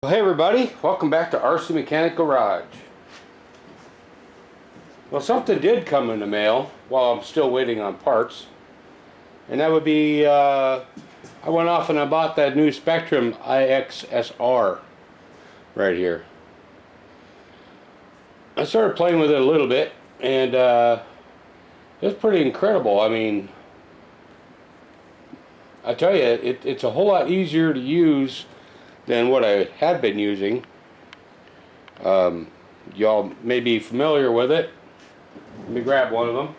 Well, hey everybody, welcome back to RC Mechanic Garage. Well, something did come in the mail while I'm still waiting on parts, and that would be I went off and I bought that new Spectrum IXSR right here. I started playing with it a little bit, and it's pretty incredible. I mean, I tell you, it's a whole lot easier to use than what I had been using. Y'all may be familiar with it. Let me grab one of them.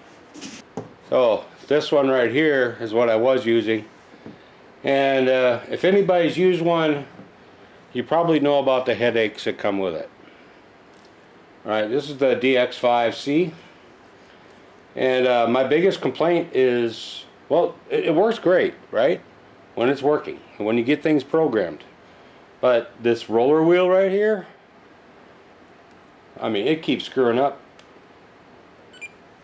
So this one right here is what I was using, and if anybody's used one, you probably know about the headaches that come with it. Alright, this is the DX5C, and my biggest complaint is, well, it works great, right, when it's working, when you get things programmed. But this roller wheel right here, I mean, it keeps screwing up.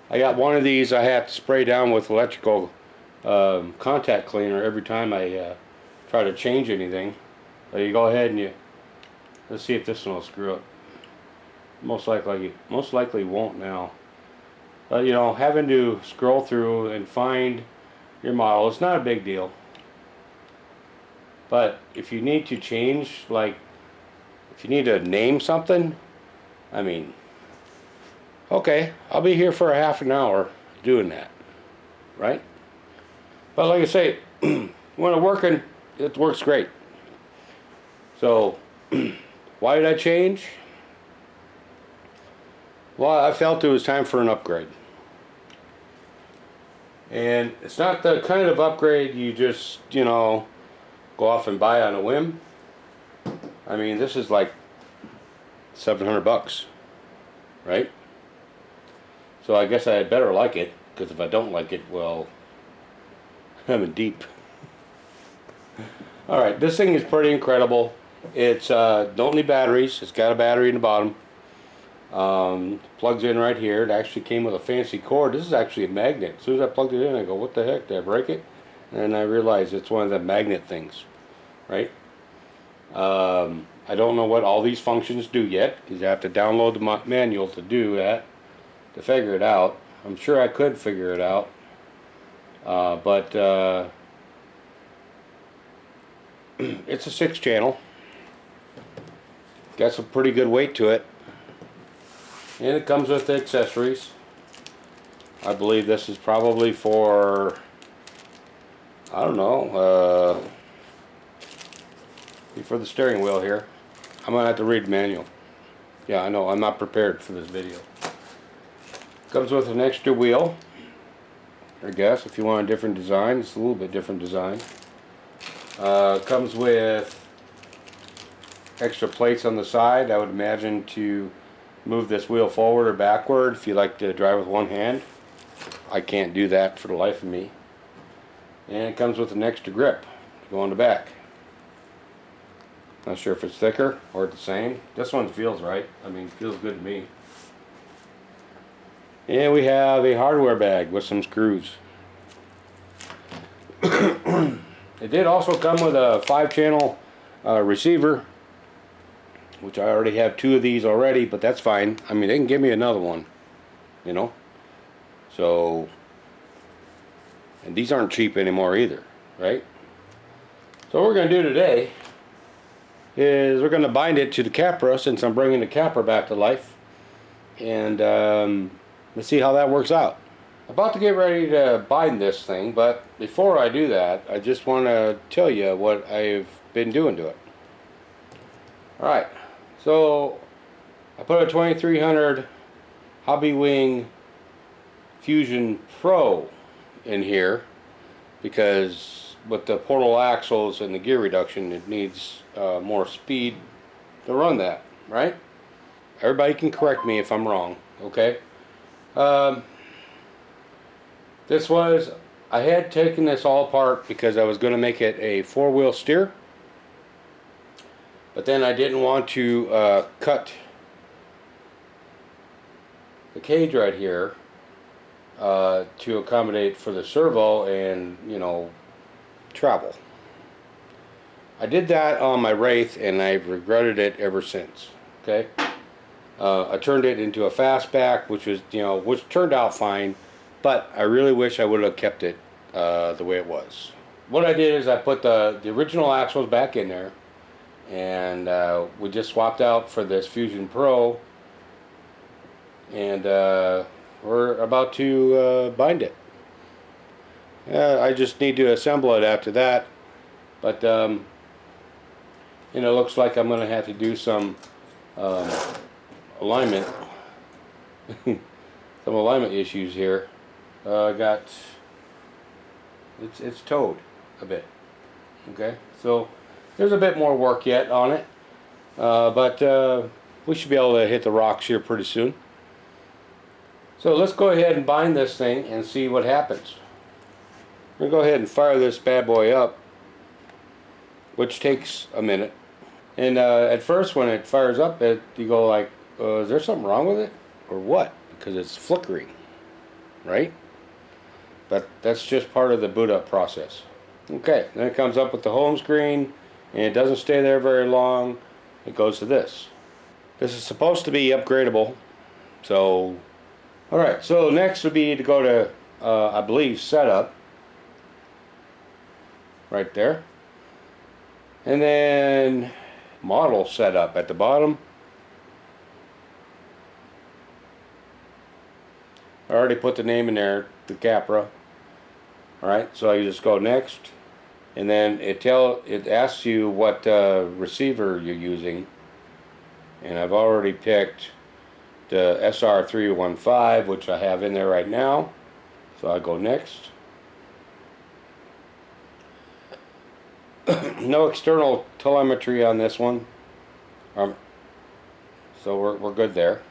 I got one of these I have to spray down with electrical contact cleaner every time I try to change anything. So you go ahead and let's see if this one will screw up. Most likely won't now. But you know, having to scroll through and find your model, it's not a big deal. But if you need to change, like if you need to name something, I mean, okay, I'll be here for a half an hour doing that, right? But like I say, when it's working, it works great. So why did I change? Well, I felt it was time for an upgrade. And it's not the kind of upgrade you just, you know, go off and buy on a whim. I mean, this is like $700, right? So I guess I had better like it, because if I don't like it, well, I'm in deep. Alright, this thing is pretty incredible. It's don't need batteries. It's got a battery in the bottom. Plugs in right here. It actually came with a fancy cord. This is actually a magnet. As soon as I plugged it in, I go, what the heck, did I break it? And I realized it's one of the magnet things, right? I don't know what all these functions do yet, because you have to download the manual to do that, to figure it out. I'm sure I could figure it out, but it's a 6-channel. Got some pretty good weight to it, and it comes with the accessories. I believe this is probably for, I don't know, for the steering wheel here. I'm gonna have to read the manual. Yeah, I know, I'm not prepared for this video. Comes with an extra wheel, I guess. If you want a different design, it's a little bit different design. Comes with extra plates on the side, I would imagine, to move this wheel forward or backward if you like to drive with one hand. I can't do that for the life of me. And it comes with an extra grip to go on the back. Not sure if it's thicker or the same. This one feels right. I mean, it feels good to me. And we have a hardware bag with some screws. It did also come with a 5-channel receiver, which I already have 2 of these already, but that's fine. I mean, they can give me another one, you know. So, and these aren't cheap anymore either, right? So what we're going to do today is we're going to bind it to the Capra, since I'm bringing the Capra back to life, and let's see how that works out. About to get ready to bind this thing, but before I do that, I just want to tell you what I've been doing to it. Alright, so I put a 2300 Hobby Wing Fusion Pro in here, because with the portal axles and the gear reduction, it needs more speed to run that, right? Everybody can correct me if I'm wrong, okay? I had taken this all apart because I was going to make it a 4-wheel steer, but then I didn't want to cut the cage right here to accommodate for the servo and, you know, travel. I did that on my Wraith and I've regretted it ever since. Okay, I turned it into a fastback, which was, which turned out fine, but I really wish I would have kept it the way it was. What I did is I put the original axles back in there, and we just swapped out for this Fusion Pro, and we're about to bind it. I just need to assemble it after that, but looks like I'm going to have to do some alignment some alignment issues here. I got it's towed a bit. Okay, so there's a bit more work yet on it, but we should be able to hit the rocks here pretty soon. So let's go ahead and bind this thing and see what happens. I'm going to go ahead and fire this bad boy up, which takes a minute. And at first when it fires up, you go like, is there something wrong with it? Or what? Because it's flickering, right? But that's just part of the boot up process. Okay, then it comes up with the home screen, and it doesn't stay there very long. It goes to this. This is supposed to be upgradable. So, alright, so next would be to go to, I believe, setup. Right there. And then model setup at the bottom. I already put the name in there, the Capra. Alright, so I just go next, and then it asks you what receiver you're using, and I've already picked the SR315, which I have in there right now, so I go next. No external telemetry on this one, so we're good there.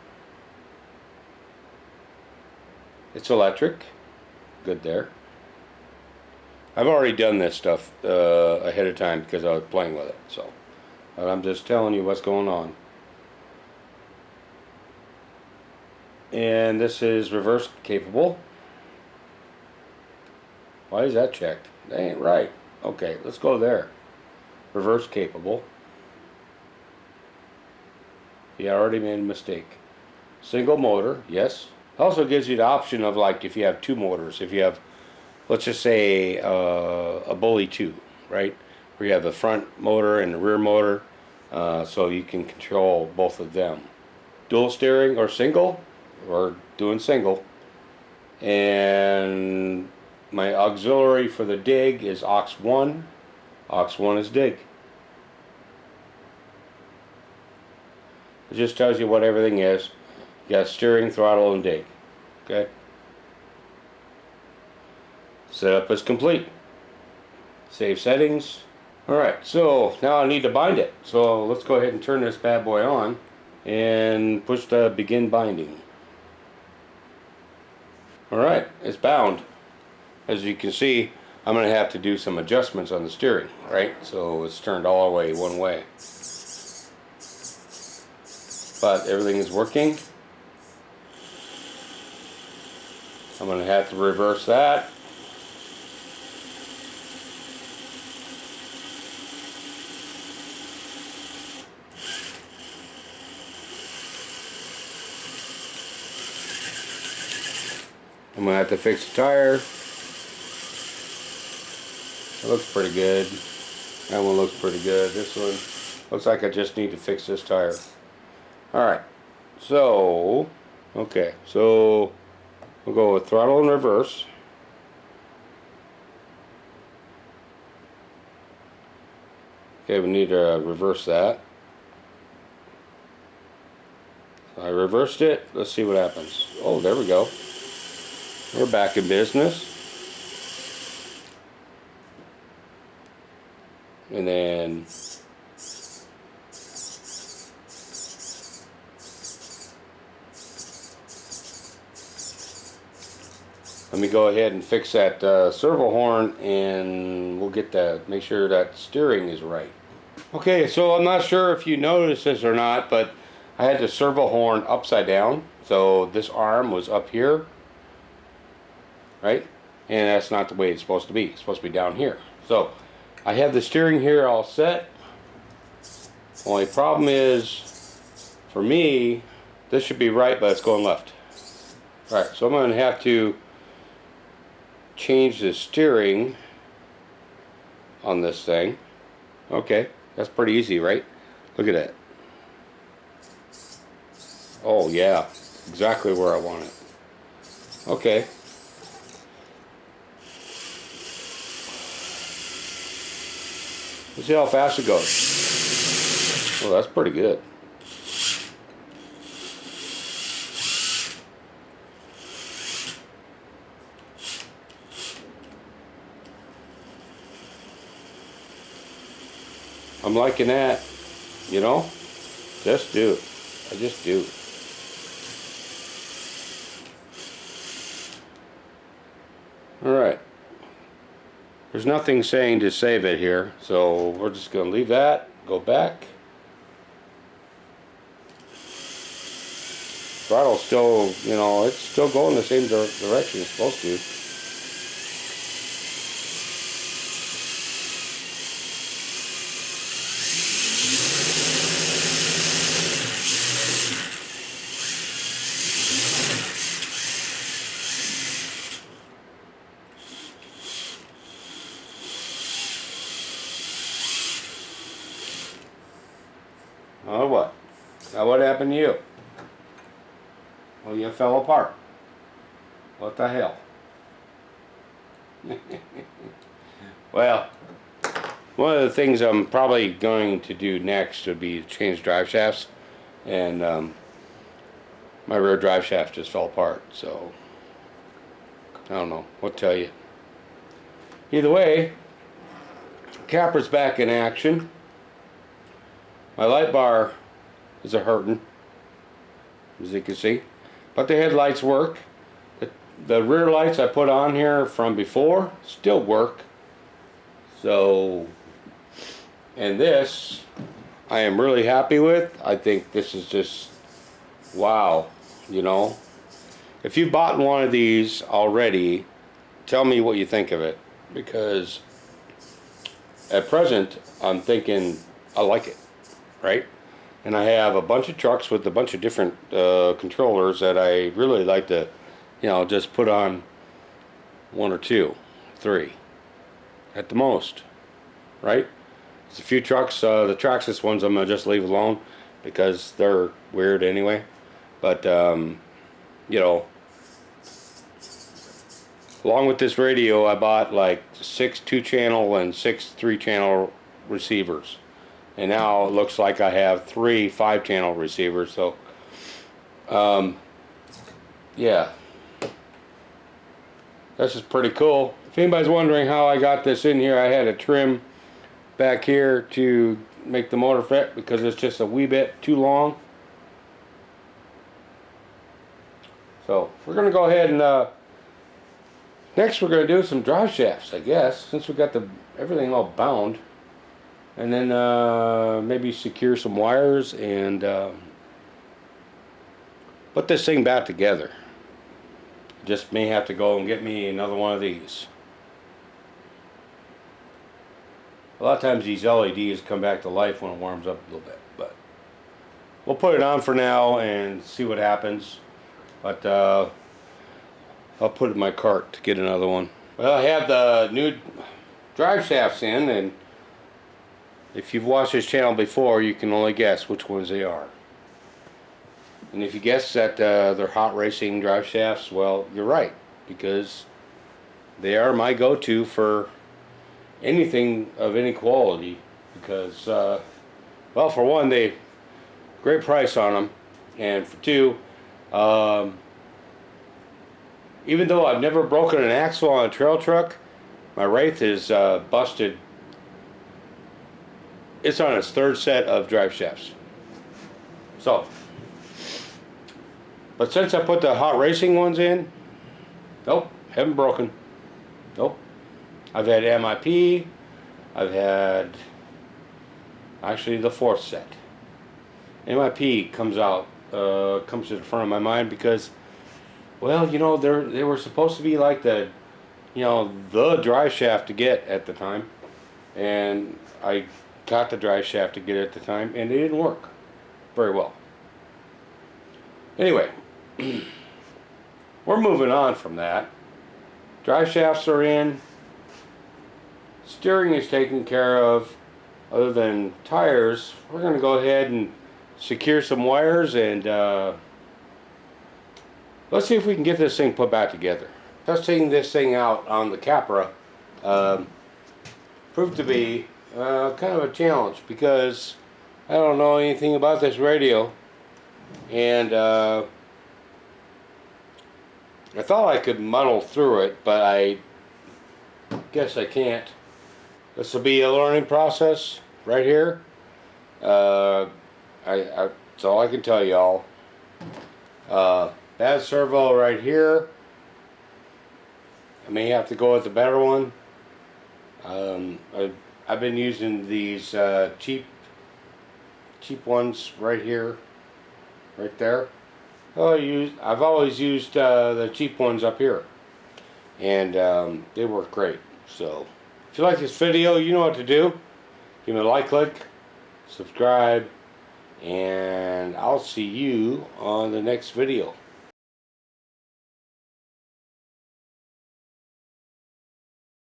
It's electric, good there. I've already done this stuff ahead of time because I was playing with it, so I'm just telling you what's going on. And this is reverse capable. Why is that checked? That ain't right. Okay, let's go there. Reverse capable. Yeah, I already made a mistake. Single motor, yes. Also gives you the option of, like, if you have two motors, if you have, let's just say a Bully 2, right, where you have the front motor and the rear motor, so you can control both of them. Dual steering or single, or doing single. And my auxiliary for the dig is aux 1. Aux 1 is dig. It just tells you what everything is. You got steering, throttle, and dig. Okay. Setup is complete. Save settings. Alright, so now I need to bind it. So let's go ahead and turn this bad boy on and push the begin binding. Alright, it's bound. As you can see, I'm going to have to do some adjustments on the steering, right? So it's turned all the way one way. But everything is working. I'm going to have to reverse that. I'm going to have to fix the tire. It looks pretty good. That one looks pretty good. This one looks like I just need to fix this tire. Alright, so, okay, so we'll go with throttle and reverse. Okay, we need to reverse that. I reversed it. Let's see what happens. Oh, there we go. We're back in business. And then let me go ahead and fix that servo horn, and we'll get that, make sure that steering is right. Okay, so I'm not sure if you noticed this or not, but I had the servo horn upside down, so this arm was up here, right? And that's not the way it's supposed to be. It's supposed to be down here. So I have the steering here all set. Only problem is, for me, this should be right, but it's going left. Alright, so I'm going to have to change the steering on this thing. Okay, that's pretty easy, right? Look at that. Oh yeah, exactly where I want it. Okay. Let's see how fast it goes. Oh, that's pretty good. I'm liking that, you know? Just do it. I just do. Alright. There's nothing saying to save it here, so we're just going to leave that, go back. Throttle's still, you know, it's still going the same direction it's supposed to. Oh, what? Now what happened to you? Oh, you fell apart. What the hell? Well, one of the things I'm probably going to do next would be change drive shafts, and my rear drive shaft just fell apart, so I don't know what to tell you. Either way, Capra's back in action. My light bar is a hurting, as you can see, but the headlights work. The rear lights I put on here from before still work. So, and this I am really happy with. I think this is just wow, you know. If you bought one of these already, tell me what you think of it, because at present I'm thinking I like it, right? And I have a bunch of trucks with a bunch of different controllers that I really like to, you know, just put on one or two, three at the most, right? There's a few trucks, the Traxxas ones I'm going to just leave alone because they're weird anyway. But, you know, along with this radio, I bought like 6 2-channel and 6 3-channel receivers. And now it looks like I have 3 5-channel receivers. So, yeah. This is pretty cool. If anybody's wondering how I got this in here, I had a trim back here to make the motor fit because it's just a wee bit too long. So we're going to go ahead and next we're going to do some drive shafts, I guess, since we got everything all bound. And then maybe secure some wires and put this thing back together. Just may have to go and get me another one of these. A lot of times these LEDs come back to life when it warms up a little bit, but we'll put it on for now and see what happens. But I'll put it in my cart to get another one. Well, I have the new drive shafts in, and if you've watched this channel before, you can only guess which ones they are. And if you guess that they're hot racing drive shafts, well, you're right, because they are my go-to for anything of any quality. Because, well, for one, they great price on them, and for two, even though I've never broken an axle on a trail truck, my Wraith is busted. It's on its 3rd set of drive shafts. So, but since I put the hot racing ones in, nope, haven't broken. Nope. I've had MIP. I've had actually the 4th set. MIP comes to the front of my mind because, well, you know, they were supposed to be like the, you know, the drive shaft to get at the time. and I got the drive shaft to get it at the time, and it didn't work very well. Anyway, we're moving on from that. Drive shafts are in. Steering is taken care of. Other than tires, we're going to go ahead and secure some wires, and let's see if we can get this thing put back together. Testing this thing out on the Capra proved to be kind of a challenge, because I don't know anything about this radio, and I thought I could muddle through it, but I guess I can't. This will be a learning process right here. That's all I can tell y'all. Bad servo right here. I may have to go with a better one. I've been using these cheap ones right here, right there. I've always used the cheap ones up here, and they work great. So if you like this video, you know what to do. Give me a like, click, subscribe, and I'll see you on the next video.